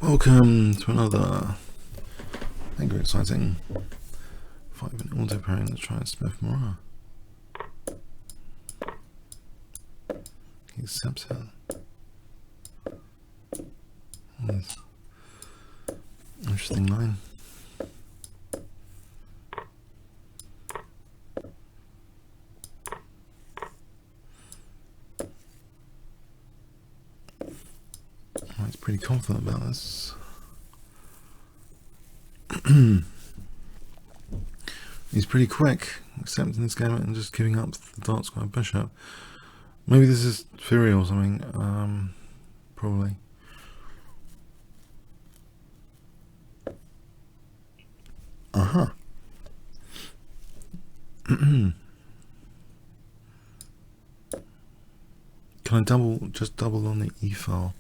Welcome to another very exciting 5-minute auto pairing. Let's try Smith-Morra. He accepts it. Nice. Interesting line. He's pretty confident about this. He's pretty quick accepting this gambit and just giving up the dark square bishop. Maybe this is Fury or something. Probably. Can I just double on the E file?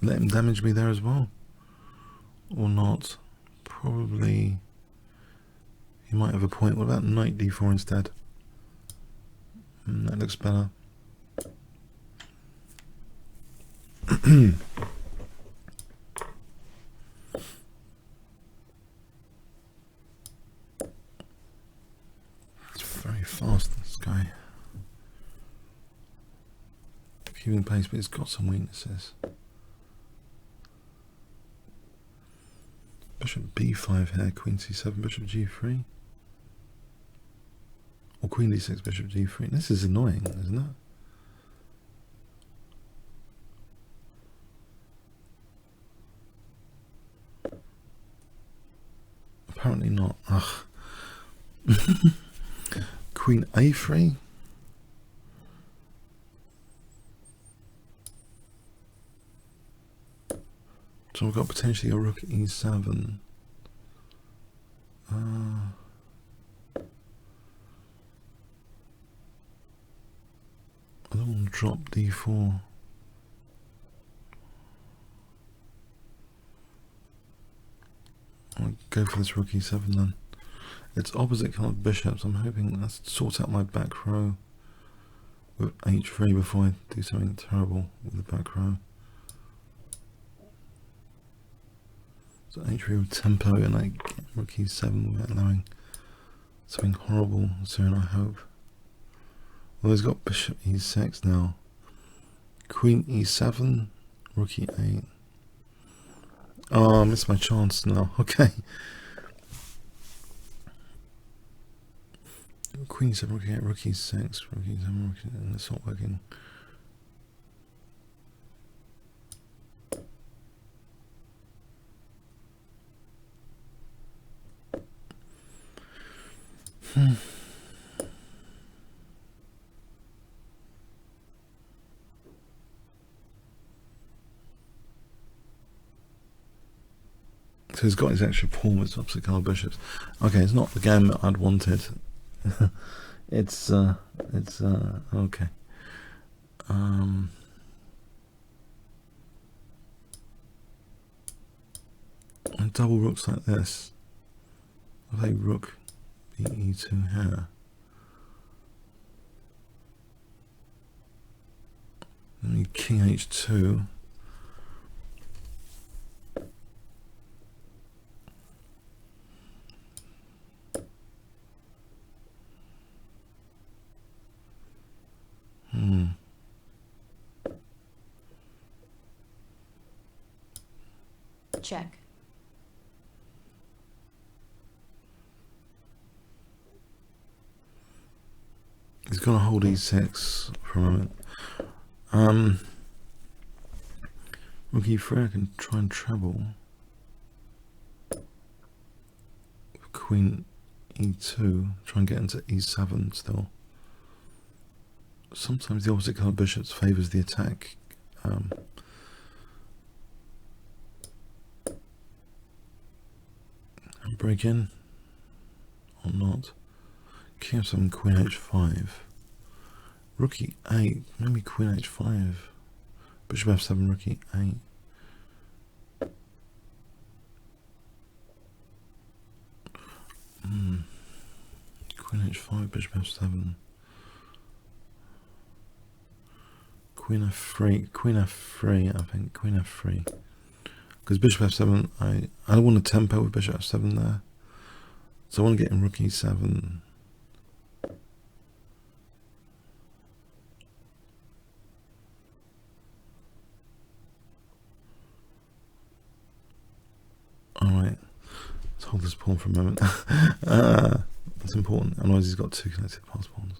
Let him damage me there as well, or not? Probably. He might have a point. What about knight d4 instead? That looks better. It's very fast, this guy. Keeping pace, but he's got some weaknesses. Bishop b5 here, queen c7, bishop g3. Or queen d6, bishop g3. This is annoying, isn't it? Apparently not. Ugh. Queen a3. So we've got potentially a rook e7. I don't want to drop d4. I'll go for this rook e7 then. It's opposite coloured bishops. I'm hoping that sorts out my back row with h3 before I do something terrible with the back row. So h3 with tempo and I get rook e7 without allowing something horrible soon, I hope. Well, he's got bishop e6 now. Queen e7, rook e8. Oh, I missed my chance now. Okay. Queen e7, rook e8, rook e6, rook e7, rook e8. That's not working. So he's got his extra pawn with opposite colour bishops. Okay, it's not the game I'd wanted. it's okay. And double rooks like this. I play rook e2 here. Then king h2. Check. He's gonna hold e6 for a moment. Rook e3, I can try and treble. Queen e2, try and get into e7 still. Sometimes the opposite colour bishops favours the attack. Break in or not. King f7, queen h5. Rook e8, maybe queen h5. Bishop f7, rook e8. Queen h5, bishop f7. queen f3, I think, queen f3. Because bishop f7, I don't want to tempo with bishop f7 there. So I want to get in rook e7. Alright, let's hold this pawn for a moment. That's important, otherwise he's got 2 connected passed pawns.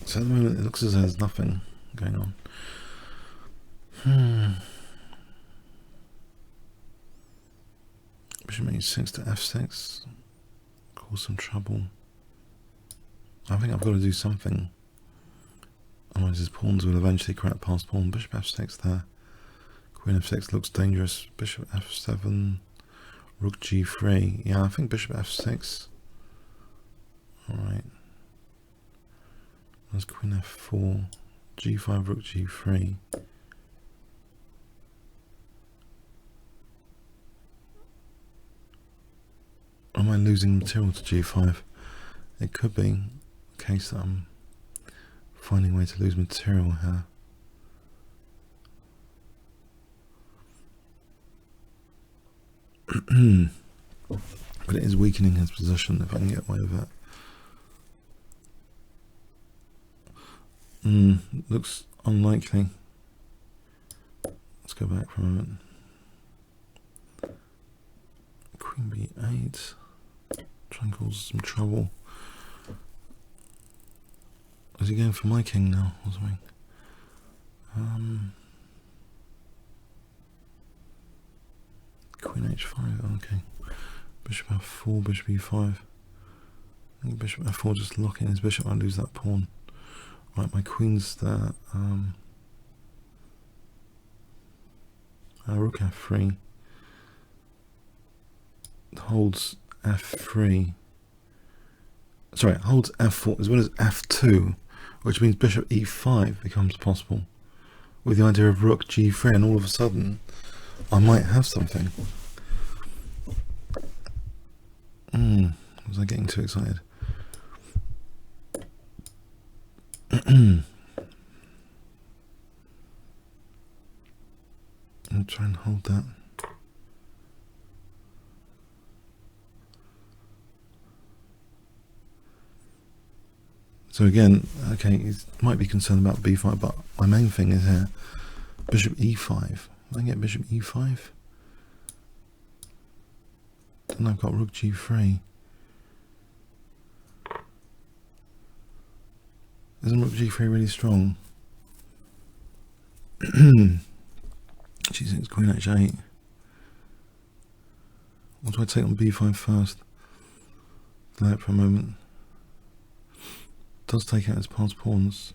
So at the moment it looks as though there's nothing going on. Bishop e6 to f6. Cause some trouble. I think I've got to do something. Otherwise his pawns will eventually crack past pawn. Bishop f6 there. Queen f6 looks dangerous. Bishop f7. Rook g3. Yeah, I think bishop f6. Alright. There's queen f4, g5, rook g3. Am I losing material to g5? It could be the case that I'm finding a way to lose material here. But it is weakening his position if I can get away with it. Looks unlikely. Let's go back for a moment. Queen b8. Try and cause some trouble. Is he going for my king now or something? Queen h5, okay. Bishop f4, bishop e5. I think bishop f4 just locking his bishop. I lose that pawn. Right, my queen's there. Rook f3 holds f3. Sorry, holds f4 as well as f2, which means bishop e5 becomes possible, with the idea of rook g3, and all of a sudden I might have something. Was I getting too excited? I'll try and hold that. So again, okay, he might be concerned about b5, but my main thing is here, bishop e5. I get bishop e5. Then I've got rook g3. Isn't rook g3 really strong? g6, queen h8. What do I take on b5 first? Delay it for a moment. Does take out his passed pawns.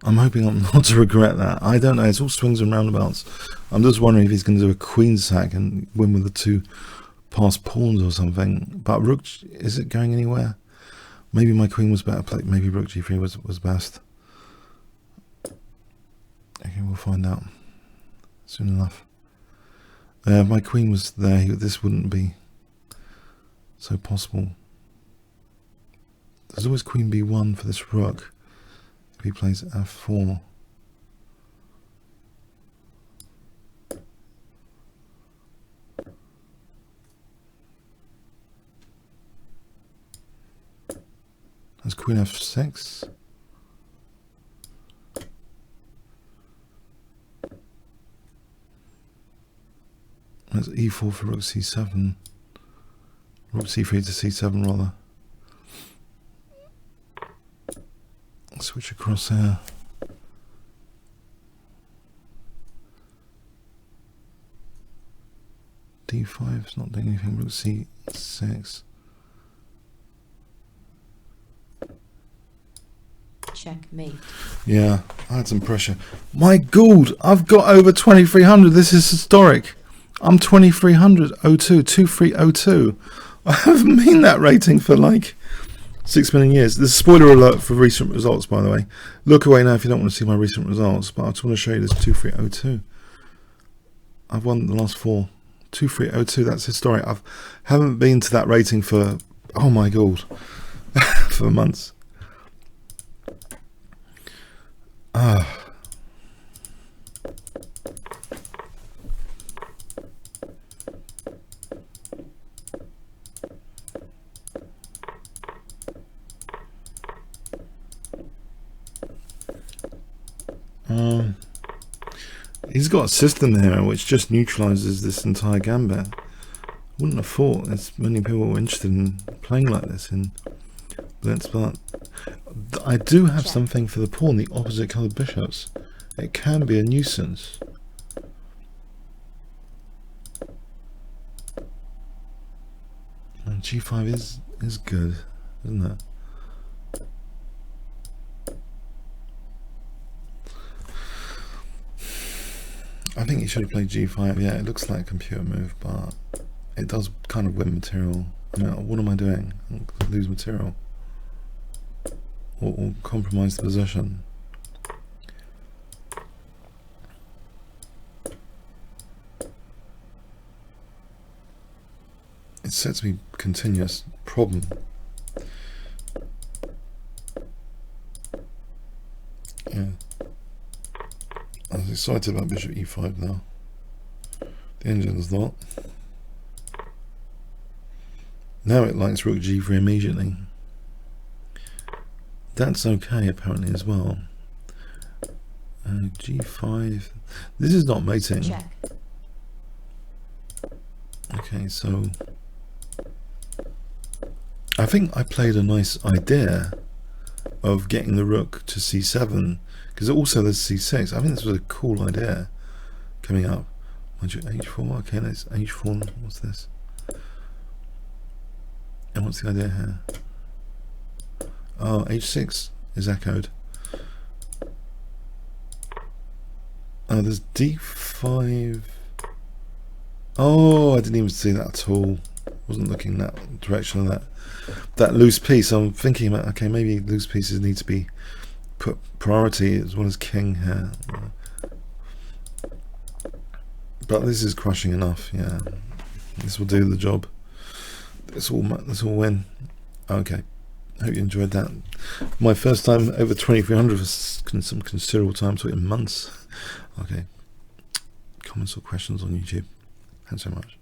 I'm hoping I'm not to regret that. I don't know, it's all swings and roundabouts. I'm just wondering if he's going to do a queen sack and win with the 2 passed pawns or something. But rook, is it going anywhere? Maybe my queen was better played. Maybe rook g3 was best. Okay, we'll find out soon enough. If my queen was there, this wouldn't be so possible. There's always queen b1 for this rook if he plays f4. There's queen f6. There's e4 for rook c7. Rook c3 to c7 rather. Switch across here. d5 is not doing anything. Rook c6. Checkmate. Yeah, I had some pressure. My God, I've got over 2300. This is historic. I'm 2300 02 2302. I haven't been that rating for like 6 million years. There's a spoiler alert for recent results, by the way. Look away now if you don't want to see my recent results, but I just want to show you this 2302. I've won the last 4. 2302, that's historic. I haven't been to that rating for, oh my god, for months. He's got a system here which just neutralizes this entire gambit. Wouldn't have thought as many people were interested in playing like this in Blitz, but I do have something for the pawn, the opposite coloured bishops. It can be a nuisance. And G5 is good, isn't it? I think he should have played G5. Yeah, it looks like a computer move, but it does kind of win material. I mean, what am I doing? I'll lose material. Or compromise the position. It sets me continuous problem. Yeah. I was excited about bishop e5 now. The engine's not. Now it likes rook g3 immediately. That's okay apparently as well. G5. This is not mating. Check. Okay, so I think I played a nice idea of getting the rook to c7, because also there's c6. I think this was a cool idea coming up. h4. Okay, let's h4. What's this? And what's the idea here? Oh, h6 is echoed. Oh, there's d5. Oh, I didn't even see that at all. Wasn't looking that direction of that loose piece. I'm thinking about, okay, maybe loose pieces need to be put priority as well as king here. But this is crushing enough. Yeah, this will do the job. This will win. Okay, hope you enjoyed that. My first time over 2300 for some considerable time, talking months. Okay, comments or questions on YouTube. Thanks so much.